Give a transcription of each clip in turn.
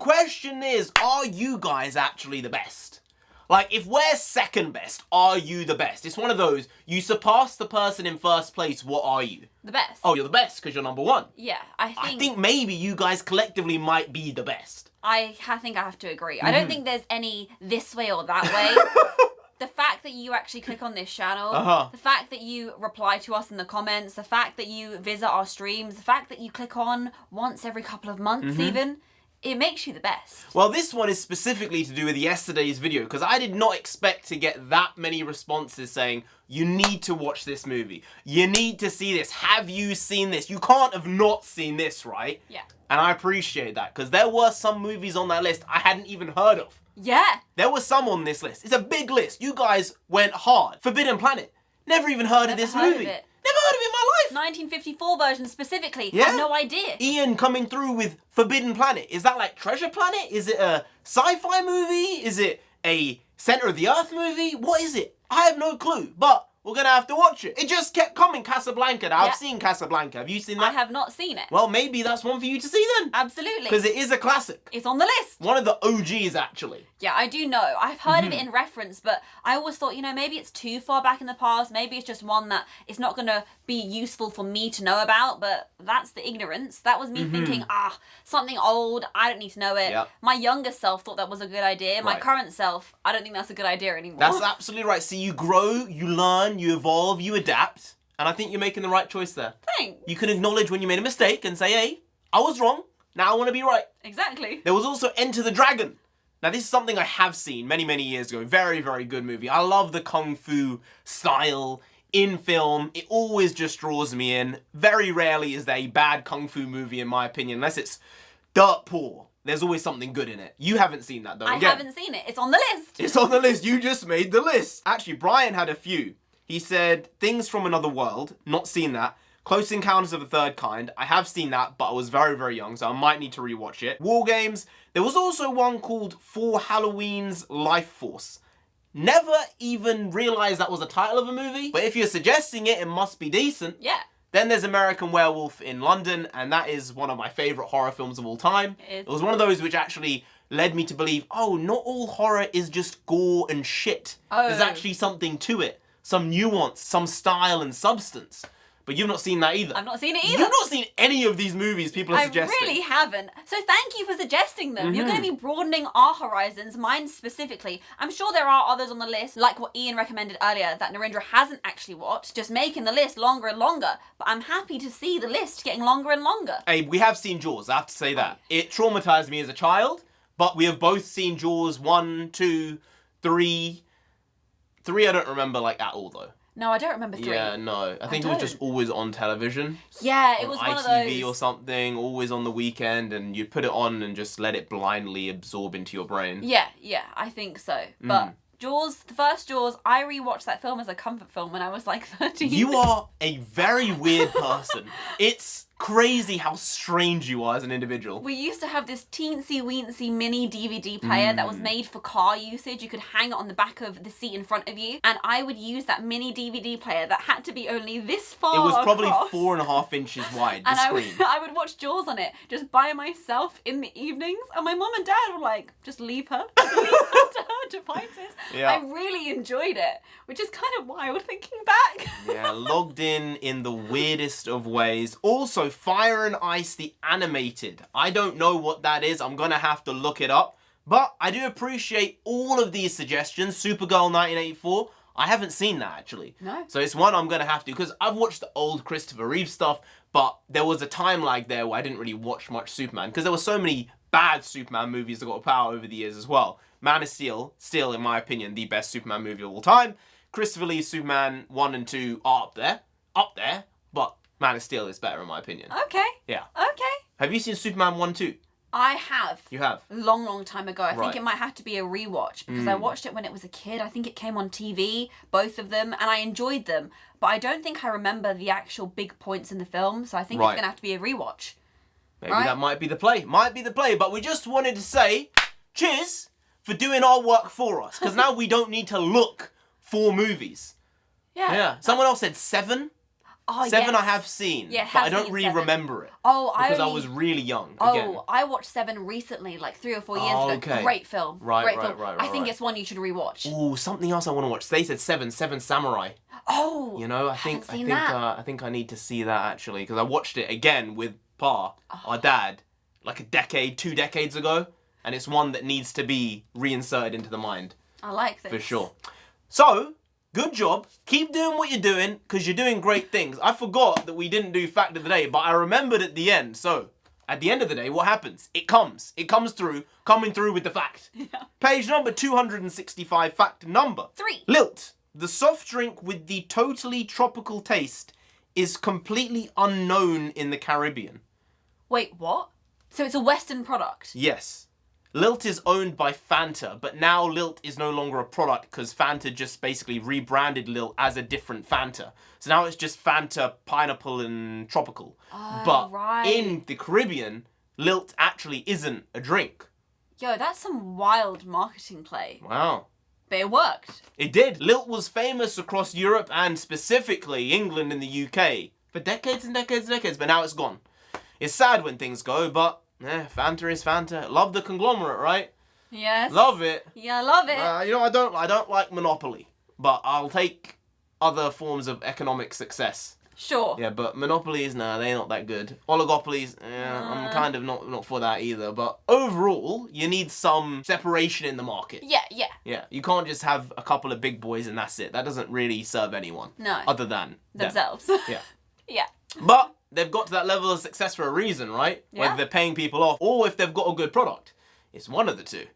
question is, are you guys actually the best? Like, if we're second best, are you the best? It's one of those, you surpass the person in first place, what are you? The best. Oh, you're the best because you're number one. Yeah, I think maybe you guys collectively might be the best. I think I have to agree. I don't think there's any this way or that way. The fact that you actually click on this channel, the fact that you reply to us in the comments, the fact that you visit our streams, the fact that you click on once every couple of months even, it makes you the best. Well, this one is specifically to do with yesterday's video, because I did not expect to get that many responses saying, you need to watch this movie. You need to see this. Have you seen this? You can't have not seen this, right? Yeah. And I appreciate that, because there were some movies on that list I hadn't even heard of. Yeah. There were some on this list. It's a big list. You guys went hard. Forbidden Planet. Never even heard of this movie. Of it. Never heard of it in my life. 1954 version specifically. Yeah. Had no idea. Ian coming through with Forbidden Planet. Is that like Treasure Planet? Is it a sci-fi movie? Is it a Center of the Earth movie? What is it? I have no clue, but we're gonna have to watch it. It just kept coming, Casablanca. Now, I've seen Casablanca. Have you seen that? I have not seen it. Well, maybe that's one for you to see then. Absolutely. Because it is a classic. It's on the list. One of the OGs, actually. Yeah, I do know. I've heard of it in reference, but I always thought, you know, maybe it's too far back in the past. Maybe it's just one that it's not going to be useful for me to know about, but that's the ignorance. That was me thinking, something old, I don't need to know it. Yep. My younger self thought that was a good idea. My current self, I don't think that's a good idea anymore. That's absolutely right. See, you grow, you learn, you evolve, you adapt, and I think you're making the right choice there. Thanks. You can acknowledge when you made a mistake and say, hey, I was wrong. Now I want to be right. Exactly. There was also Enter the Dragon. Now, this is something I have seen many, many years ago. Very, very good movie. I love the Kung Fu style in film. It always just draws me in. Very rarely is there a bad Kung Fu movie, in my opinion, unless it's dirt poor. There's always something good in it. You haven't seen that, though. I haven't seen it. It's on the list. It's on the list. You just made the list. Actually, Brian had a few. He said, Things from Another World. Not seen that. Close Encounters of the Third Kind. I have seen that, but I was very, very young, so I might need to rewatch it. War Games. There was also one called For Halloween's Life Force. Never even realized that was a title of a movie, but if you're suggesting it, it must be decent. Yeah. Then there's American Werewolf in London, and that is one of my favourite horror films of all time. It was one of those which actually led me to believe, oh, not all horror is just gore and shit. There's actually something to it. Some nuance, some style and substance. But you've not seen that either. I've not seen it either. You've not seen any of these movies people are suggesting. I really haven't. So thank you for suggesting them. You're going to be broadening our horizons, mine specifically. I'm sure there are others on the list, like what Ian recommended earlier, that Narendra hasn't actually watched, just making the list longer and longer. But I'm happy to see the list getting longer and longer. Hey, we have seen Jaws, I have to say that. It traumatized me as a child, but we have both seen Jaws 1, 2, 3. 3 I don't remember like at all though. No, I don't remember 3. Yeah, no. I think it was just always on television. Yeah, it was one of those. ITV or something, always on the weekend, and you'd put it on and just let it blindly absorb into your brain. Yeah, I think so. But Jaws, the first Jaws, I rewatched that film as a comfort film when I was like 13. You are a very weird person. It's crazy how strange you are as an individual. We used to have this teensy weensy mini DVD player that was made for car usage. You could hang it on the back of the seat in front of you, and I would use that mini DVD player that had to be only this far It was probably across. 4.5 inches wide, the and screen. I would watch Jaws on it just by myself in the evenings, and my mum and dad were like, just leave her. Just leave her to her devices. Yeah. I really enjoyed it, which is kind of wild thinking back. Yeah, logged in the weirdest of ways. Also, Fire and Ice, the animated. I don't know what that is. I'm gonna have to look it up. But I do appreciate all of these suggestions. Supergirl 1984. I haven't seen that, actually. No. So it's one I'm gonna have to, because I've watched the old Christopher Reeve stuff, but there was a time lag there where I didn't really watch much Superman, because there were so many bad Superman movies that got power over the years as well. Man of Steel, still, in my opinion, the best Superman movie of all time. Christopher Lee's Superman 1 and 2 are up there, but Man of Steel is better in my opinion. Okay. Yeah. Okay. Have you seen Superman 1 2? I have. You have? Long time ago. I think Right. it might have to be a rewatch because I watched it when it was a kid. I think it came on TV, both of them, and I enjoyed them. But I don't think I remember the actual big points in the film, so I think it's going to have to be a rewatch. Maybe that might be the play. Might be the play, but we just wanted to say cheers for doing our work for us, because now we don't need to look for movies. Yeah. Someone else said 7. Oh, 7 yes. I have seen, Yeah, but I have don't seen really 7. remember it. Oh, because I was really young. Again. I watched 7 recently, like 3 or 4 years ago. Okay. Great film. Right, Great right, film. right, I think right. it's one you should rewatch. Oh, something else I want to watch. They said 7 Samurai. Oh, You know, I think I need to see that actually because I watched it again with Pa, our dad, like a decade, 2 decades ago, and it's one that needs to be reinserted into the mind. I like this. For sure. So, good job. Keep doing what you're doing because you're doing great things. I forgot that we didn't do fact of the day, but I remembered at the end. So, at the end of the day, what happens? It comes. It comes through, coming through with the fact. Yeah. Page number 265, fact number 3. Lilt, the soft drink with the totally tropical taste, is completely unknown in the Caribbean. Wait, what? So it's a Western product? Yes. Lilt is owned by Fanta, but now Lilt is no longer a product because Fanta just basically rebranded Lilt as a different Fanta. So now it's just Fanta, pineapple, and tropical. Oh, but right. in the Caribbean, Lilt actually isn't a drink. Yo, that's some wild marketing play. Wow. But it worked. It did. Lilt was famous across Europe and specifically England and the UK for decades and decades and decades, but now it's gone. It's sad when things go, but Fanta is Fanta. Love the conglomerate, right? Yes. Love it. Yeah, I love it. You know, I don't like monopoly, but I'll take other forms of economic success. Sure. Yeah, but monopolies, they're not that good. Oligopolies, I'm kind of not for that either. But overall, you need some separation in the market. Yeah. Yeah, you can't just have a couple of big boys and that's it. That doesn't really serve anyone. No. Other than themselves. them. Yeah. Yeah. But they've got to that level of success for a reason, right? Yeah. Whether they're paying people off or if they've got a good product. It's one of the two.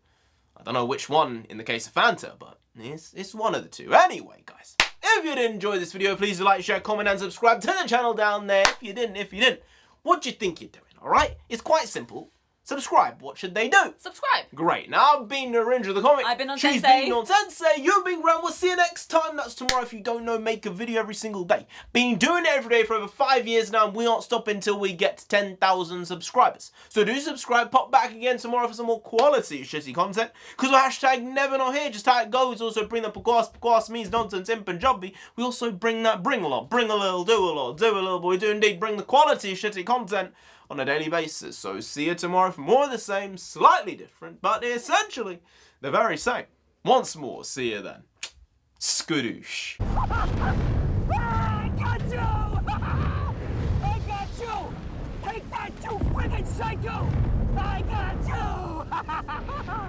I don't know which one in the case of Fanta, but it's one of the two. Anyway, guys, if you did enjoy this video, please do like, share, comment, and subscribe to the channel down there. If you didn't, what do you think you're doing, alright? It's quite simple. Subscribe. What should they do? Subscribe. Great. Now, I've been NarendraTheComic. I've been on She's Sensei. been on Sensei. You've been Graham. We'll see you next time. That's tomorrow. If you don't know, make a video every single day. Been doing it every day for over 5 years now, and we aren't stopping until we get to 10,000 subscribers. So do subscribe. Pop back again tomorrow for some more quality shitty content. Because we're hashtag never not here. Just how it goes. Also bring the pagwas means nonsense in Punjabi. We also bring a lot. Bring a little, do a lot. Do a little, but we do indeed bring the quality shitty content on a daily basis. So see you tomorrow for more of the same, slightly different, but essentially the very same. Once more, see you then. Skadoosh. I got you! I got you! Take that, you friggin' psycho! I got you!